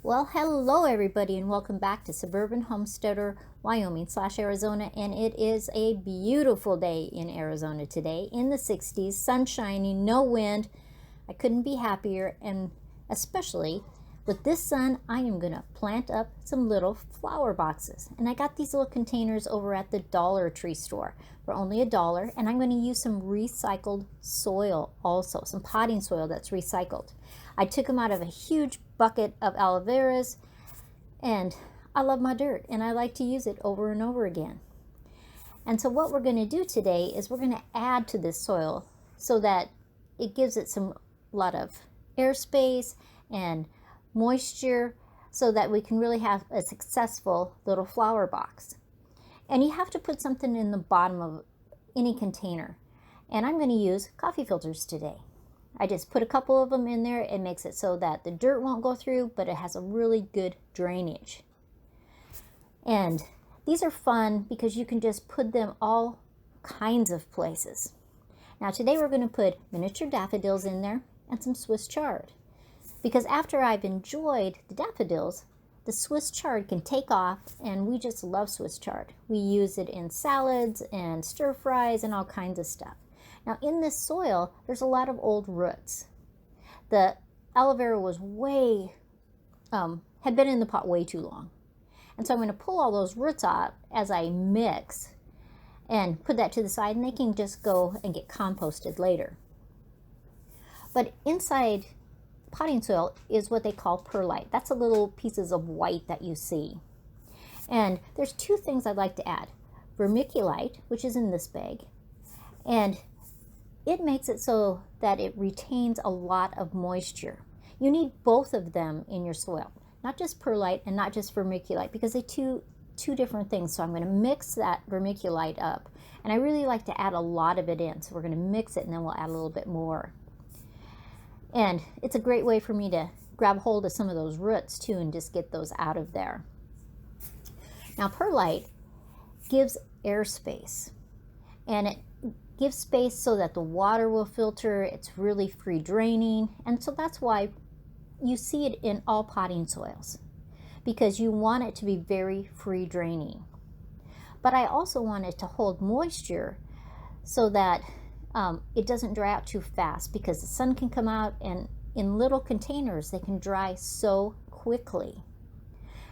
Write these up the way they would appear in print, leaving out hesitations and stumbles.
Well, hello everybody and welcome back to Suburban Homesteader Wyoming/Arizona, and it is a beautiful day in Arizona today, in the 60s, sun shining, no wind. I couldn't be happier, and especially with this sun, I am gonna plant up some little flower boxes. And I got these little containers over at the Dollar Tree store for only $1, and I'm gonna use some recycled soil also, some potting soil that's recycled. I took them out of a huge bucket of aloe veras, and I love my dirt and I like to use it over and over again. And so what we're going to do today is we're going to add to this soil so that it gives it some lot of airspace and moisture so that we can really have a successful little flower box. And you have to put something in the bottom of any container, and I'm going to use coffee filters today. I just put a couple of them in there. It makes it so that the dirt won't go through, but it has a really good drainage. And these are fun because you can just put them all kinds of places. Now today we're going to put miniature daffodils in there and some Swiss chard. Because after I've enjoyed the daffodils, the Swiss chard can take off, and we just love Swiss chard. We use it in salads and stir fries and all kinds of stuff. Now in this soil, there's a lot of old roots. The aloe vera was had been in the pot way too long. And so I'm going to pull all those roots out as I mix and put that to the side, and they can just go and get composted later. But inside potting soil is what they call perlite. That's the little pieces of white that you see. And there's two things I'd like to add. Vermiculite, which is in this bag, and it makes it so that it retains a lot of moisture. You need both of them in your soil, not just perlite and not just vermiculite, because they're two different things. So I'm going to mix that vermiculite up, and I really like to add a lot of it in. So we're going to mix it, and then we'll add a little bit more. And it's a great way for me to grab hold of some of those roots too and just get those out of there. Now perlite gives airspace, and it gives space so that the water will filter. It's really free draining, and so that's why you see it in all potting soils, because you want it to be very free draining. But I also want it to hold moisture so that it doesn't dry out too fast, because the sun can come out, and in little containers they can dry so quickly.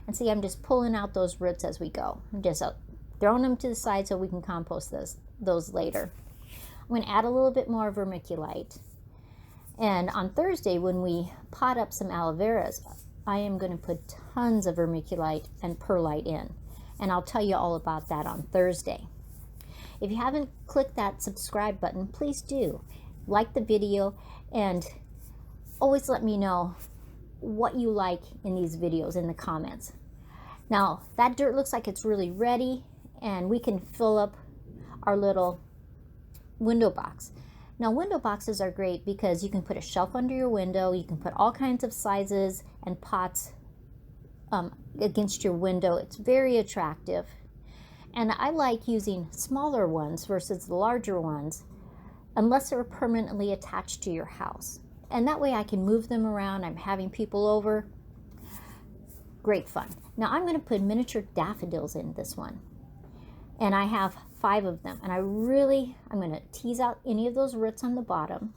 And see, I'm just pulling out those roots as we go. I'm just throwing them to the side so we can compost those later. I'm going to add a little bit more vermiculite. And on Thursday, when we pot up some aloe veras, I am going to put tons of vermiculite and perlite in. And I'll tell you all about that on Thursday. If you haven't clicked that subscribe button, please do. Like the video, and always let me know what you like in these videos in the comments. Now, that dirt looks like it's really ready, and we can fill up our little window box. Now window boxes are great because you can put a shelf under your window. You can put all kinds of sizes and pots against your window. It's very attractive, and I like using smaller ones versus the larger ones unless they're permanently attached to your house, and that way I can move them around. I'm having people over. Great fun. Now I'm going to put miniature daffodils in this one, and I have 5 of them, and I'm going to tease out any of those roots on the bottom,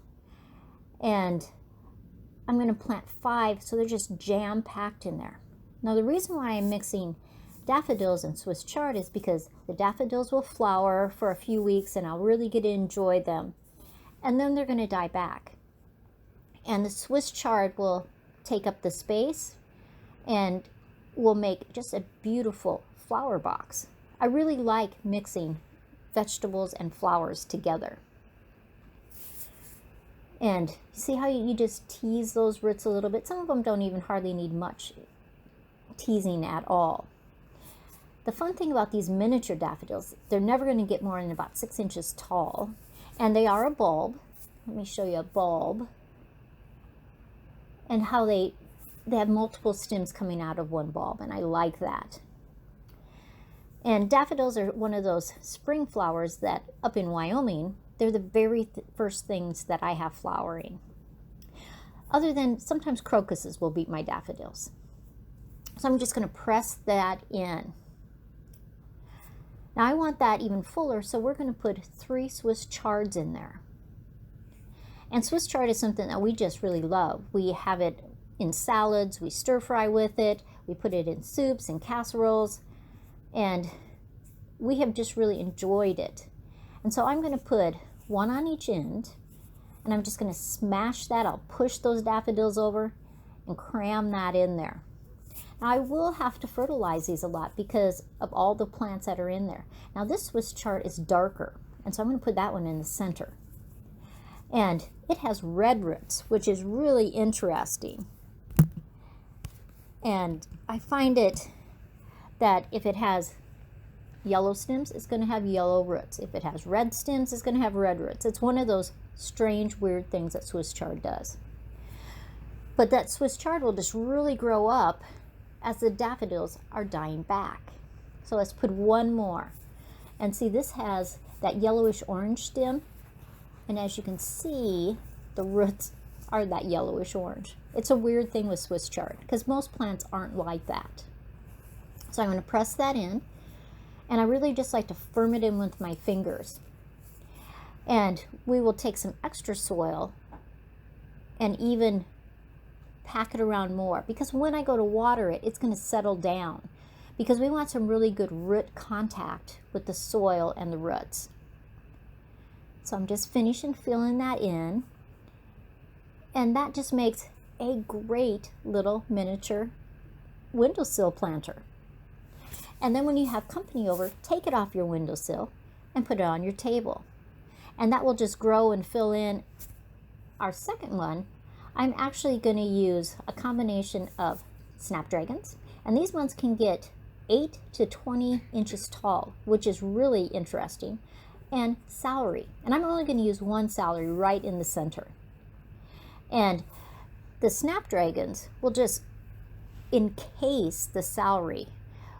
and I'm going to plant 5 so they're just jam-packed in there. Now the reason why I'm mixing daffodils and Swiss chard is because the daffodils will flower for a few weeks, and I'll really get to enjoy them, and then they're going to die back, and the Swiss chard will take up the space and will make just a beautiful flower box. I really like mixing vegetables and flowers together. And see how you just tease those roots a little bit? Some of them don't even hardly need much teasing at all. The fun thing about these miniature daffodils, they're never going to get more than about 6 inches tall, and they are a bulb. Let me show you a bulb, and how they have multiple stems coming out of one bulb, and I like that. And daffodils are one of those spring flowers that up in Wyoming, they're the very first things that I have flowering. Other than sometimes crocuses will beat my daffodils. So I'm just going to press that in. Now I want that even fuller, so we're going to put 3 Swiss chards in there. And Swiss chard is something that we just really love. We have it in salads, we stir fry with it, we put it in soups and casseroles, and we have just really enjoyed it. And so I'm going to put 1 on each end, and I'm just going to smash that. I'll push those daffodils over and cram that in there. Now I will have to fertilize these a lot because of all the plants that are in there. Now this Swiss chard is darker, and so I'm going to put that one in the center. And it has red roots, which is really interesting. And I find it that if it has yellow stems, it's going to have yellow roots. If it has red stems, it's going to have red roots. It's one of those strange, weird things that Swiss chard does. But that Swiss chard will just really grow up as the daffodils are dying back. So let's put 1 more. And see, this has that yellowish orange stem. And as you can see, the roots are that yellowish orange. It's a weird thing with Swiss chard because most plants aren't like that. So I'm going to press that in, and I really just like to firm it in with my fingers. And we will take some extra soil and even pack it around more, because when I go to water it, it's going to settle down, because we want some really good root contact with the soil and the roots. So I'm just finishing filling that in, and that just makes a great little miniature windowsill planter. And then when you have company over, take it off your windowsill and put it on your table. And that will just grow and fill in. Our second one, I'm actually going to use a combination of snapdragons, and these ones can get 8 to 20 inches tall, which is really interesting, and celery. And I'm only going to use 1 celery right in the center. And the snapdragons will just encase the celery,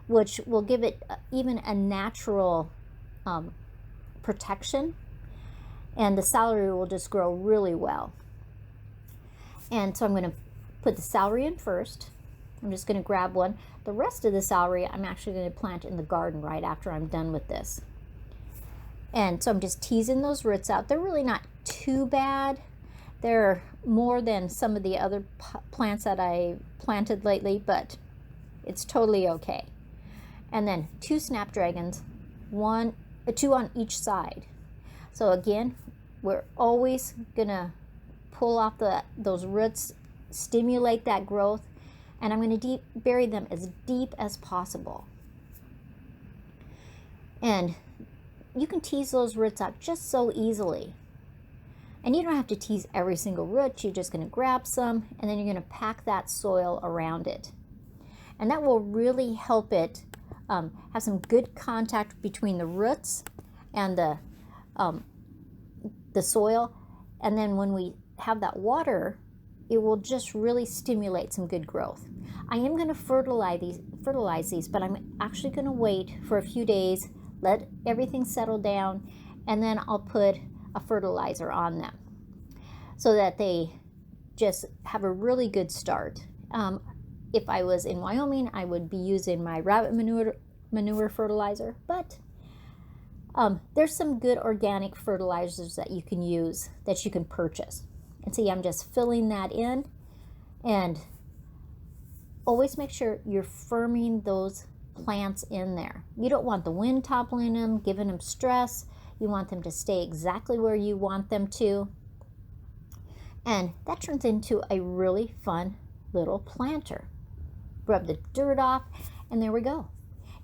which will give it even a natural protection, and the celery will just grow really well. And so I'm going to put the celery in first. I'm just going to grab one. The rest of the celery I'm actually going to plant in the garden right after I'm done with this. And so I'm just teasing those roots out. They're really not too bad. They're more than some of the other plants that I planted lately, but it's totally okay. And then 2 snapdragons, 2 on each side. So again, we're always gonna pull off those roots, stimulate that growth, and I'm gonna bury them as deep as possible. And you can tease those roots out just so easily. And you don't have to tease every single root. You're just going to grab some, and then you're going to pack that soil around it. And that will really help it have some good contact between the roots and the soil. And then when we have that water, it will just really stimulate some good growth. I am going to fertilize these, but I'm actually going to wait for a few days, let everything settle down, and then I'll put a fertilizer on them so that they just have a really good start. If I was in Wyoming, I would be using my rabbit manure fertilizer, but there's some good organic fertilizers that you can use, that you can purchase. And see, I'm just filling that in, and always make sure you're firming those plants in there. You don't want the wind toppling them, giving them stress. You want them to stay exactly where you want them to. And that turns into a really fun little planter. Rub the dirt off, and there we go.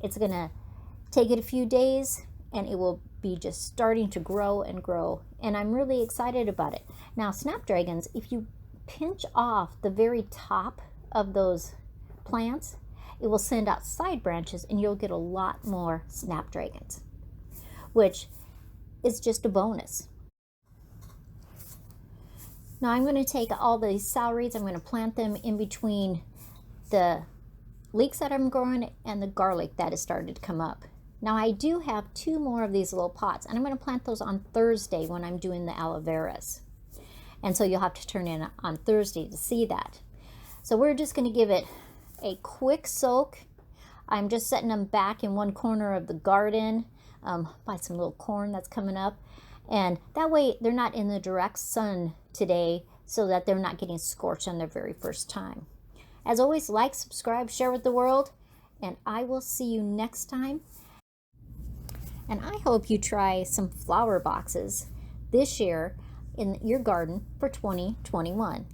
It's gonna take it a few days, and it will be just starting to grow and grow. And I'm really excited about it. Now, snapdragons, if you pinch off the very top of those plants, it will send out side branches, and you'll get a lot more snapdragons, which is just a bonus. Now I'm going to take all these celeries, I'm going to plant them in between the leeks that I'm growing and the garlic that has started to come up. Now I do have 2 more of these little pots, and I'm going to plant those on Thursday when I'm doing the aloe veras. And so you'll have to turn in on Thursday to see that. So we're just going to give it a quick soak. I'm just setting them back in one corner of the garden by some little corn that's coming up. And that way they're not in the direct sun today, so that they're not getting scorched on their very first time. As always, like, subscribe, share with the world, and I will see you next time. And I hope you try some flower boxes this year in your garden for 2021.